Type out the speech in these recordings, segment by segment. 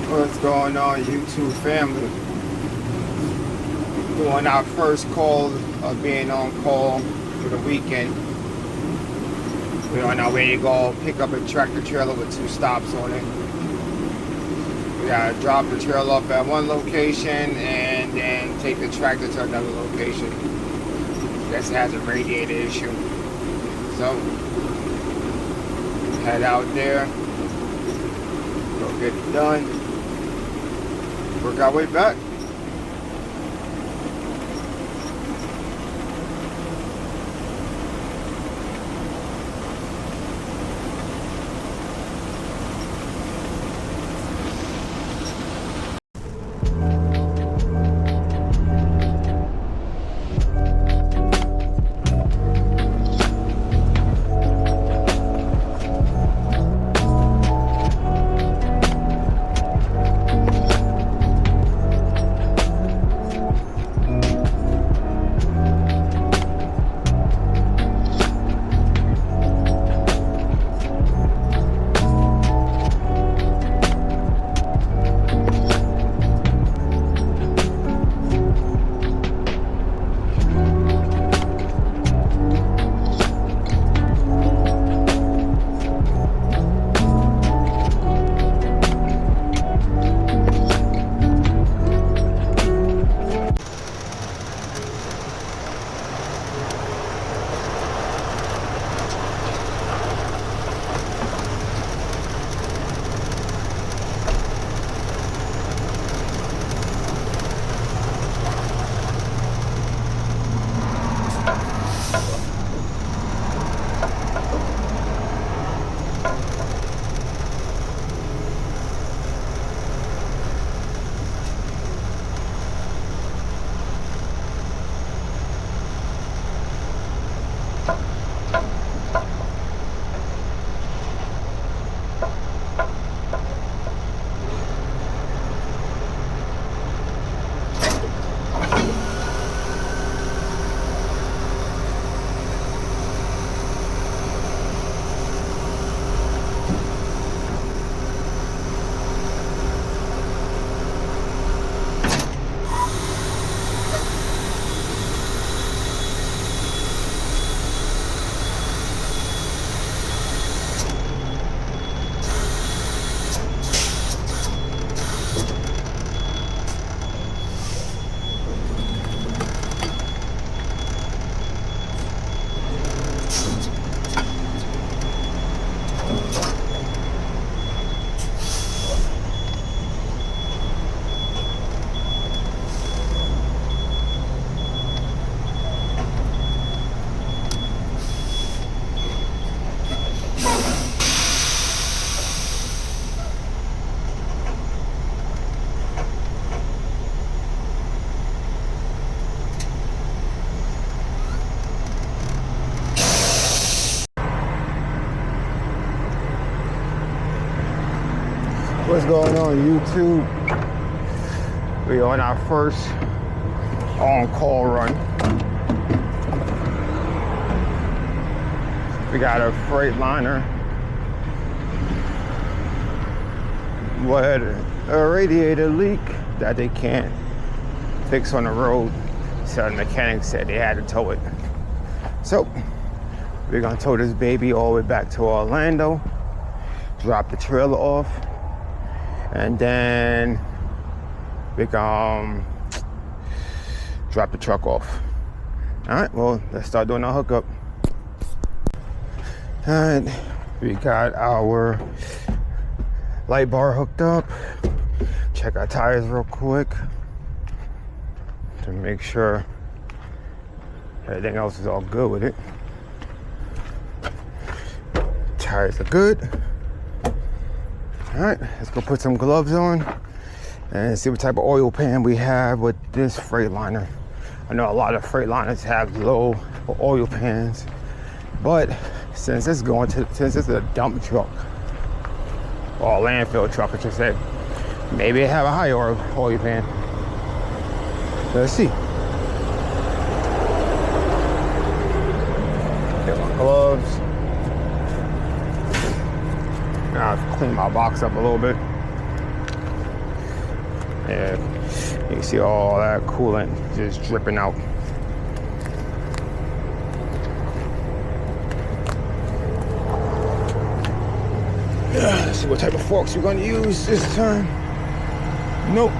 What's going on, YouTube family? Doing our first call of being on call for the weekend. We're on our way to go pick up a tractor trailer with 2 stops on it. We gotta drop the trailer off at one location and then take the tractor to another location. Guess it has a radiator issue. So, head out there, go get it done, work our way back. What's going on, YouTube? We on our first on-call run. We got a Freightliner with a radiator leak that they can't fix on the road. So the mechanic said they had to tow it. So we're gonna tow this baby all the way back to Orlando, drop the trailer off, and then we can drop the truck off. All right, well, let's start doing our hookup. All right, we got our light bar hooked up. Check our tires real quick to make sure everything else is all good with it. Tires are good. All right, let's go put some gloves on and see what type of oil pan we have with this Freightliner. I know a lot of Freightliners have low oil pans, but since it's a dump truck, or a landfill truck, I should say, maybe they have a higher oil pan. Let's see. Get my gloves. Now I'll clean my box up a little bit. Yeah, you can see all that coolant just dripping out. Let's see what type of forks we're gonna use this time. Nope,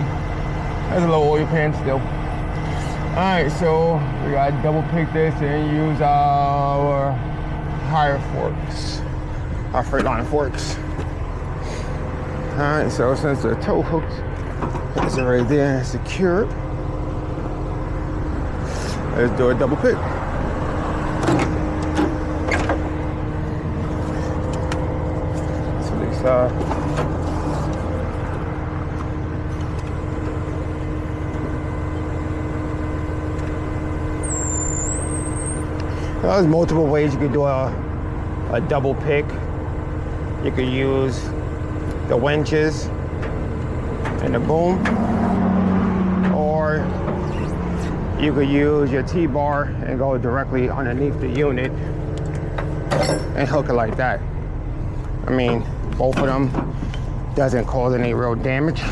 that's a low oil pan still. All right, so we gotta double pick this and use our higher forks, our Freightliner forks. All right, so since the toe hook is right there and secured, let's do a double pick. So this there's multiple ways you could do a double pick. You could use the winches and the boom, or you could use your T-bar and go directly underneath the unit and hook it like that. I mean, both of them doesn't cause any real damage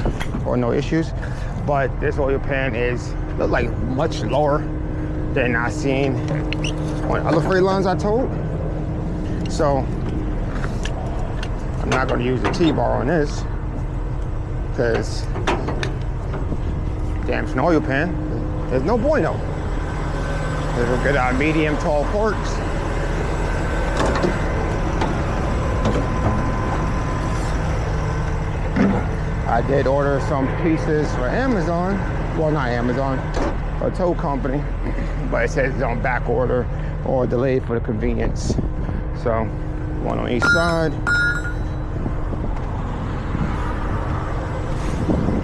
or no issues, but this oil pan is look like much lower than I've seen on other Freightliners I towed. So I'm not going to use the T-bar on this because damn, it's an oil pan. There's no bueno. We'll get our medium tall forks. I did order some pieces for Amazon. Well, not Amazon, a tow company, but it says it's on back order or delayed for the convenience. So one on each side.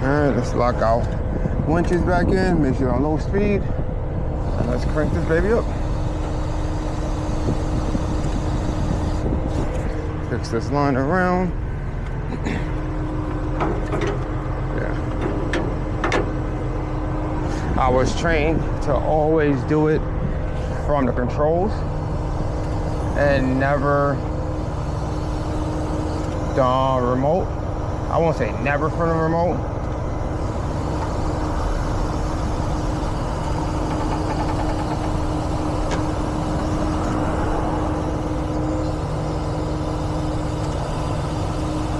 All right, let's lock our winches back in, make sure you're on low speed, and let's crank this baby up. Fix this line around. Yeah. I was trained to always do it from the controls and never the remote. I won't say never from the remote.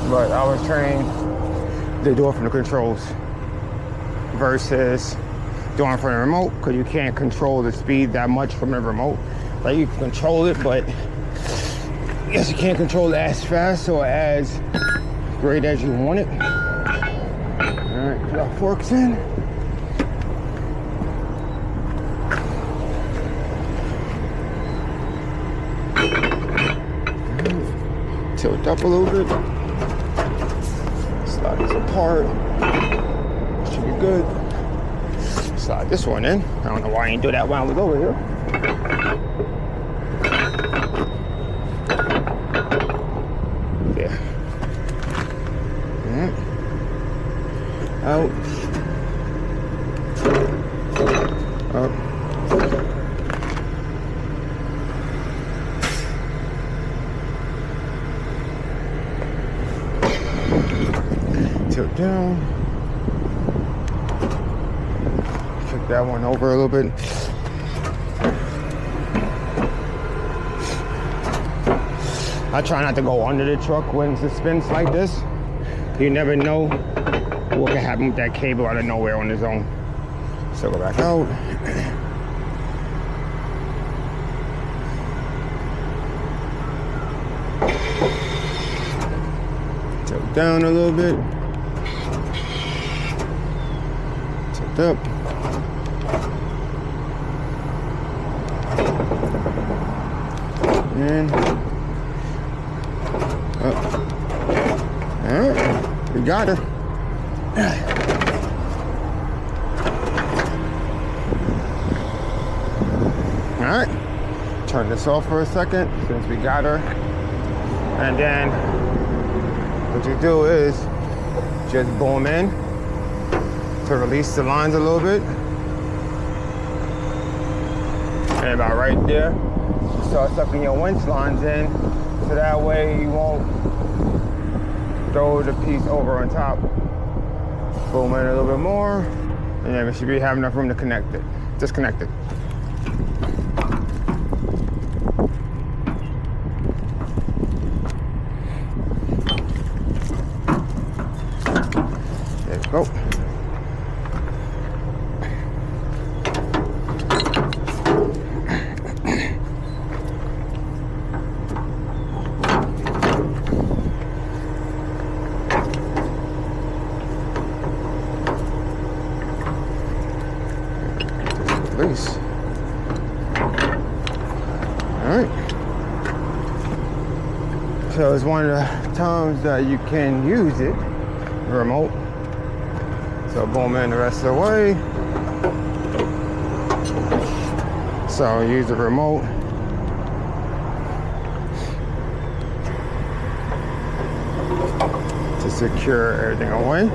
But I was trained to do it from the controls versus doing it from the remote, because you can't control the speed that much from the remote. Like, you can control it, but I guess you can't control it as fast or as great as you want it. All right, put our forks in. Tilt up a little bit. Slide this apart. Should be good. Slide this one in. I don't know why I didn't do that while I was over here. Yeah. Out. Up. Tilt down. Kick that one over a little bit. I try not to go under the truck when it spins like this. You never know what can happen with that cable out of nowhere on its own. So go back out. Tilt down a little bit. Tilt up. And up. All right, we got her. All right, turn this off for a second since we got her. And then what you do is just boom in to release the lines a little bit. And about right there, you start sucking your winch lines in, so that way you won't throw the piece over on top Boom in a little bit more, and then we should have enough room to connect it. Disconnect it. There we go. Release. Alright. So it's one of the times that you can use it, remote. So boom in the rest of the way. So use the remote. To secure everything away.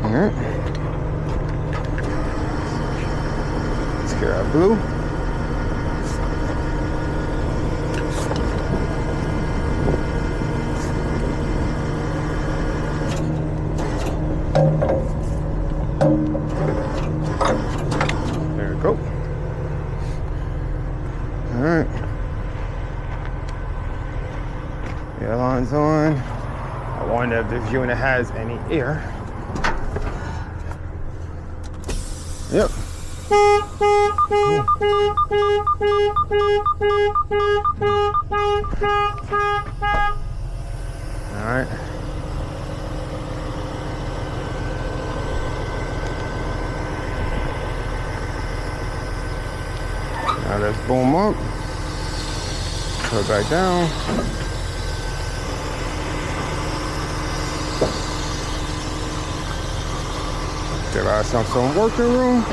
Alright. Secure our blue. There we go. Alright. The alarm's on. I wonder if this unit has any air. Yep. Alright. Now let's boom up. Put it back down. Give ourselves some working room.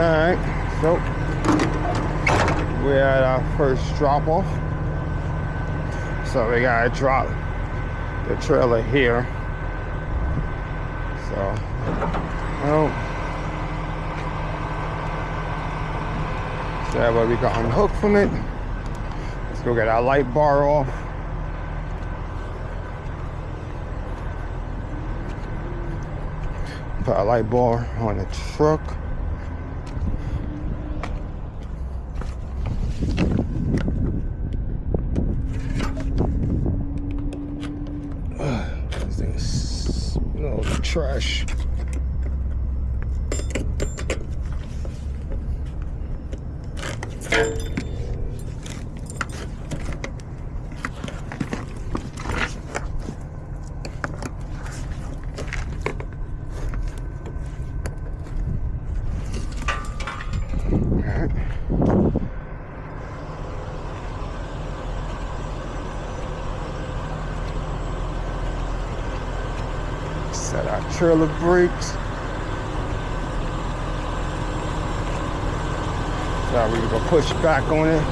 Alright, so we're at our first drop off. So we gotta drop the trailer here. So, well, so that way we can unhook from it. Let's go get our light bar off. Put a light bar on the truck. This thing's trash. Set our trailer brakes. So we can push back on it.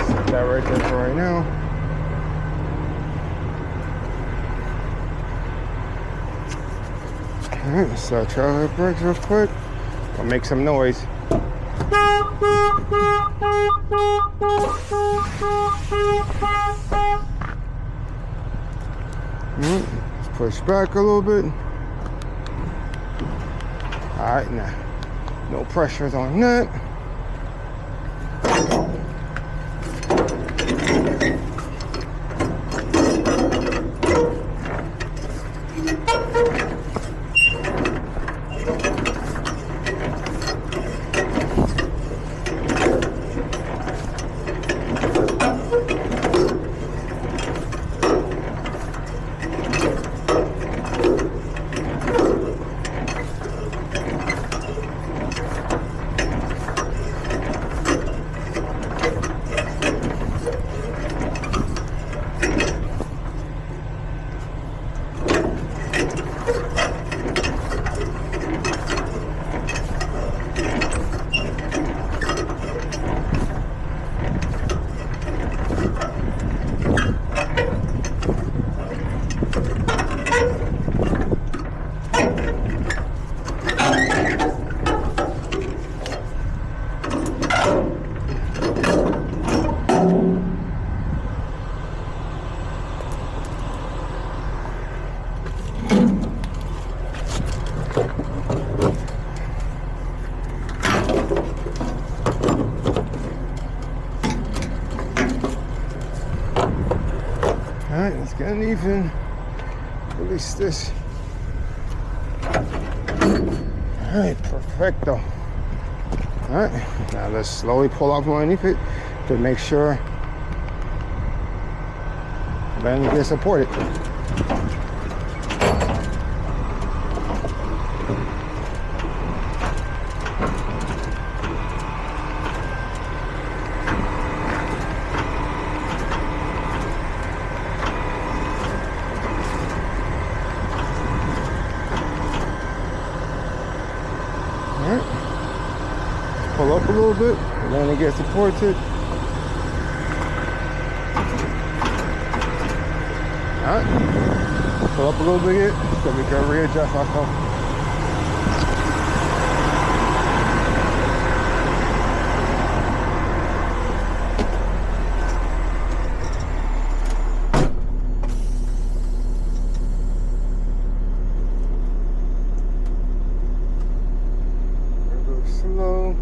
Set that right there for right now. Alright, let's start trailer brakes real quick. I'll make some noise. Let's push back a little bit. Alright, now no pressures on that. Alright, let's get an even. Release this. Alright, perfecto. Alright, now let's slowly pull up underneath it to make sure that it gets supported. Pull up a little bit, and then it gets supported. Alright, pull up a little bit, so we can readjust ourselves. Go slow.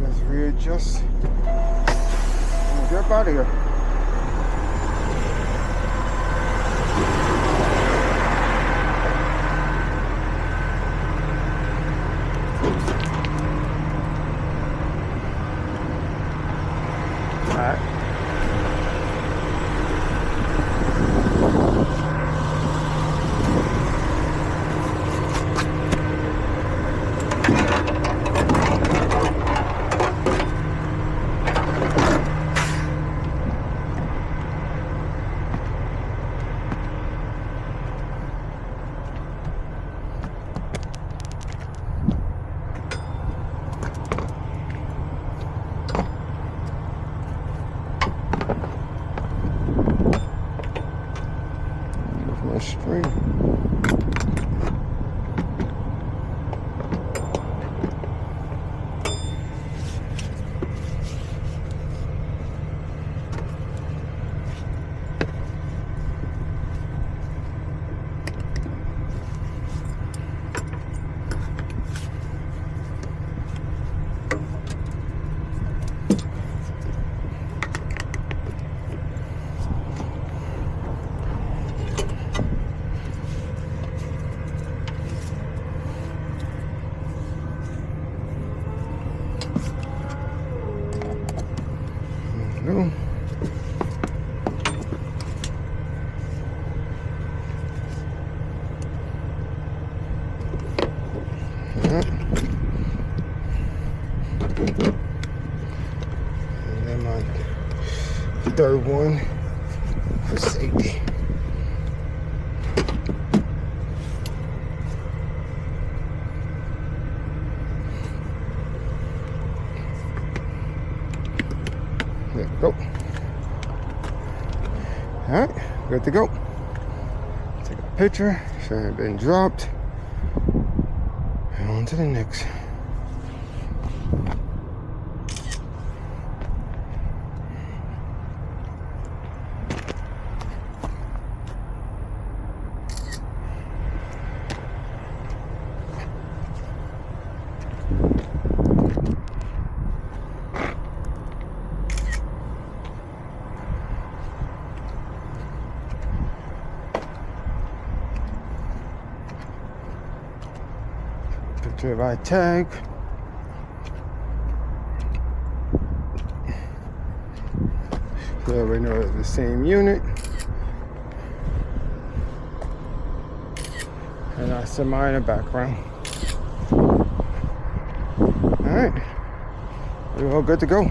Let's readjust and get out of here. All right. Yep. And then my third one for safety. There we go. Alright, good to go. Take a picture, should have been dropped. And on to the next. Picture of our tag. So we know it's the same unit. And our semi in the background. Alright. We're all good to go.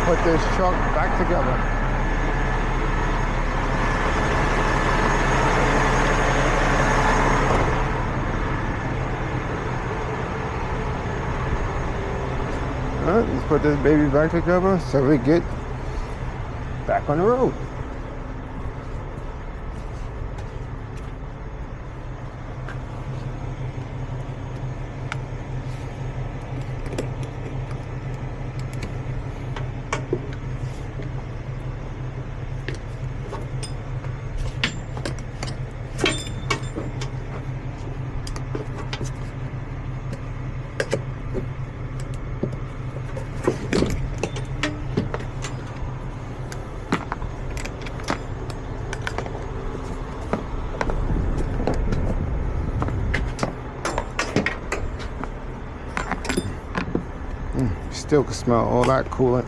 put this truck back together. Alright, let's put this baby back together so we get back on the road. Still can smell all that coolant.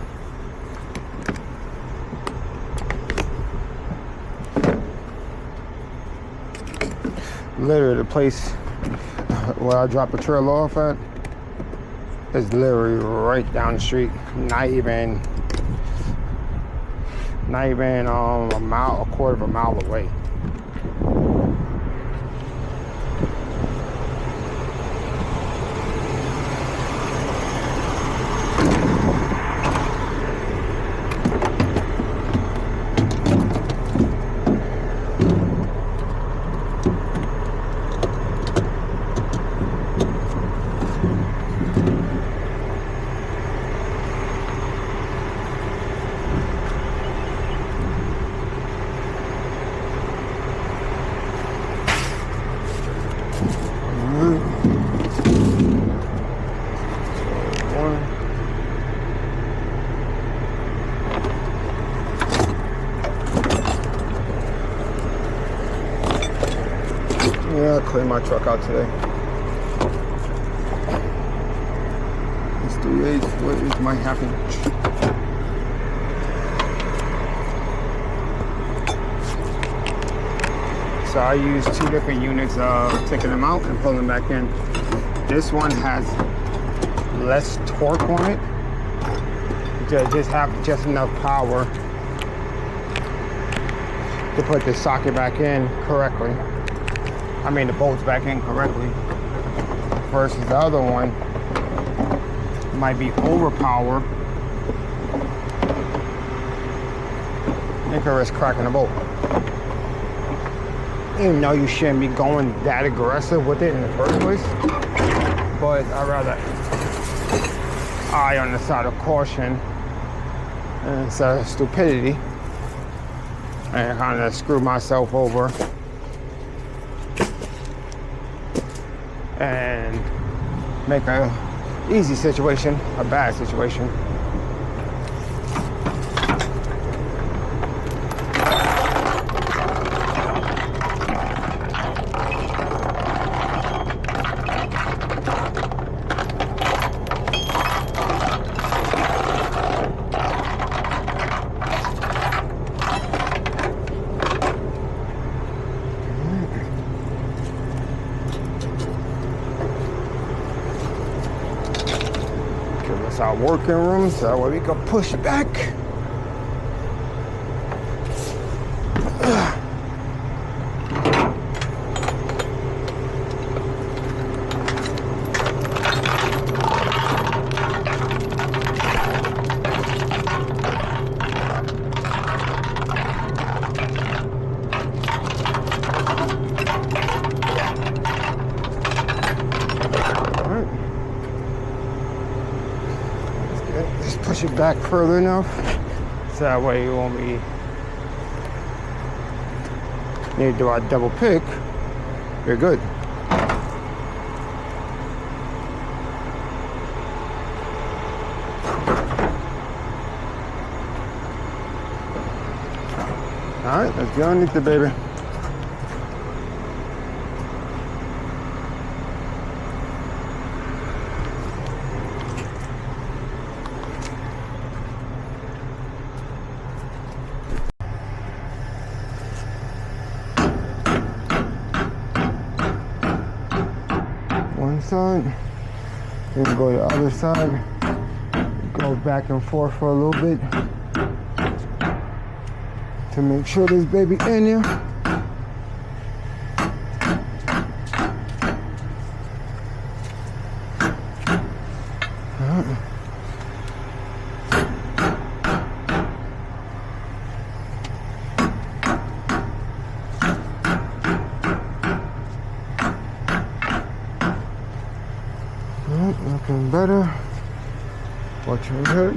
Literally the place where I drop the trailer off at is literally right down the street. Not even a mile, a quarter of a mile away. Yeah, I'll clean my truck out today. It's 3/8, what is my half inch? So I use 2 different units of taking them out and pulling them back in. This one has less torque on it. Just have just enough power to put the socket back in correctly. I mean the bolts back in correctly. Versus the other one might be overpowered. It could risk cracking the bolt. Even though you shouldn't be going that aggressive with it in the first place. But I'd rather eye on the side of caution instead of stupidity. And kind of screw myself over and make a easy situation a bad situation. Our working room so that way we can push it back. Just push it back further enough so that way you won't be need to do a double pick. You're good. All right, let's go underneath the baby. One side, then go to the other side, go it back and forth for a little bit to make sure this baby in here. Looking better. Watch your head.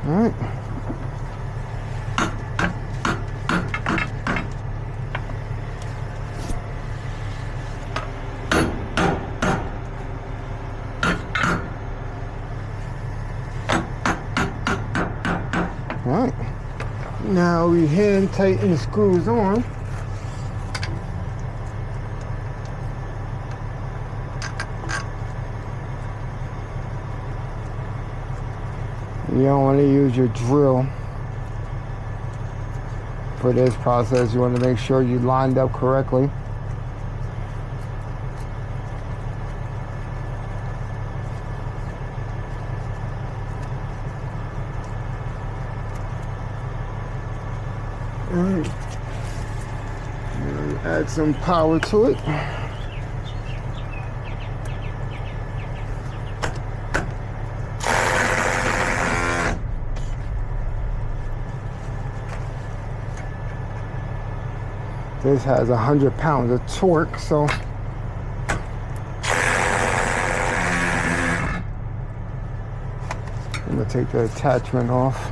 Alright. Alright. Now we hand tighten the screws on. You don't want to use your drill for this process. You want to make sure you lined up correctly. Alright. Add some power to it. This has 100 pounds of torque, so I'm gonna take the attachment off.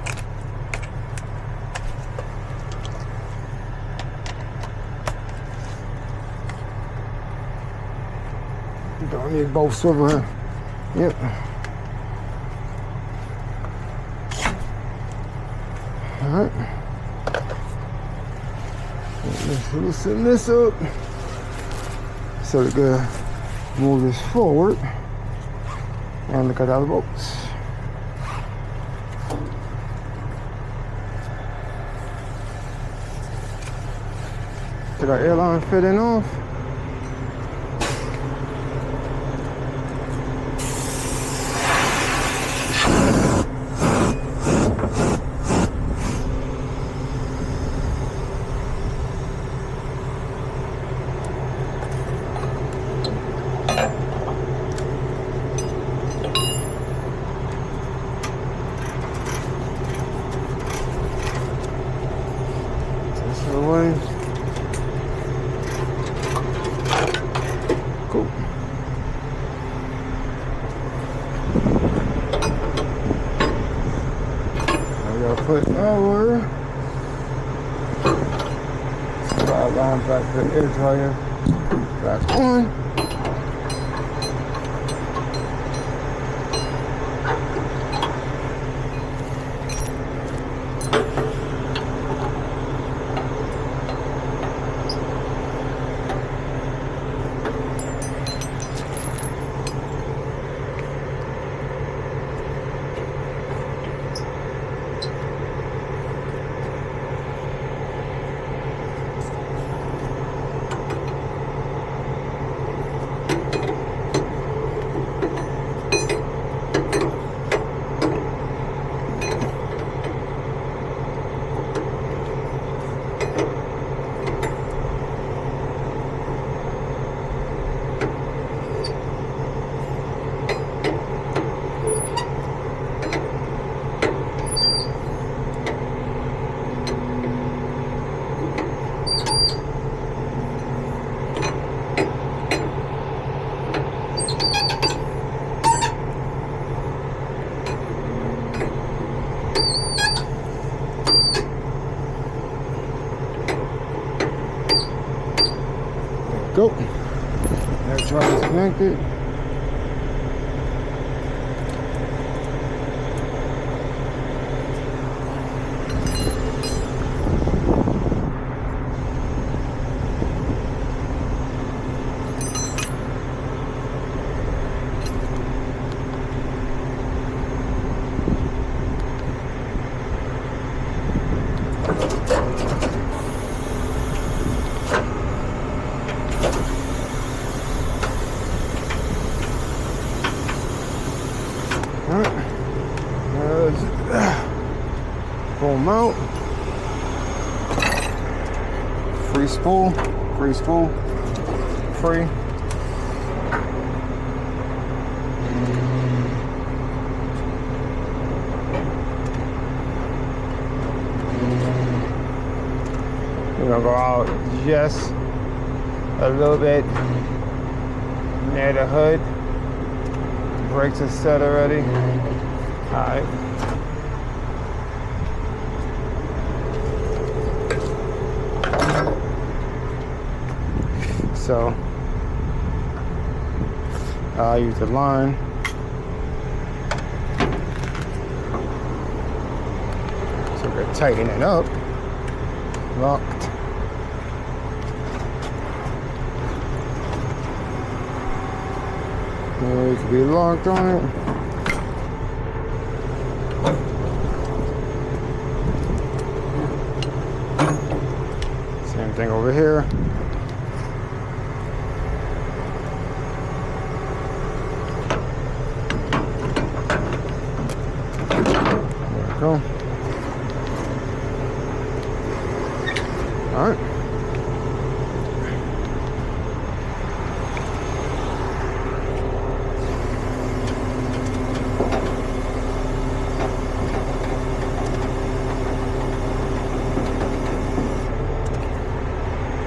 Don't need both swivel. Yep. All right. Let's loosen this up so we can move this forward and look at our bolts. Get our airline fitting off. Away. Cool. Now we gotta put our slide line back to the air dryer back on. Go. Air dryer is connected. out. Free spool, free spool, free. We're gonna go out just a little bit near the hood. Brakes are set already. All right. So I'll use the line. So we're tightening it up. Locked. It could be locked on it. Same thing over here. There we go. All right.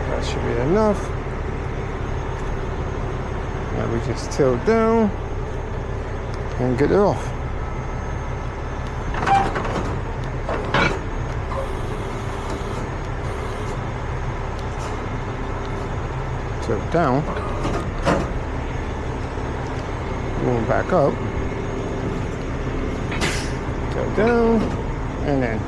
That should be enough. And we just tilt down and get it off. Tilt down, move back up, tilt down, and then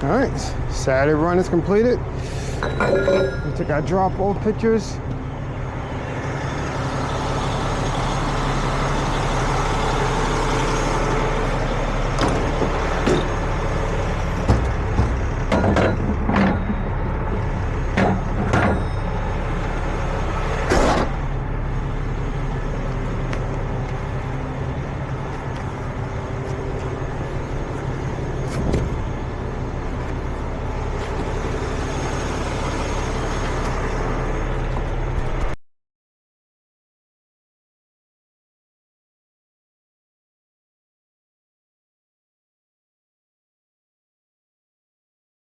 all right, Saturday run is completed. We took our drop-off pictures.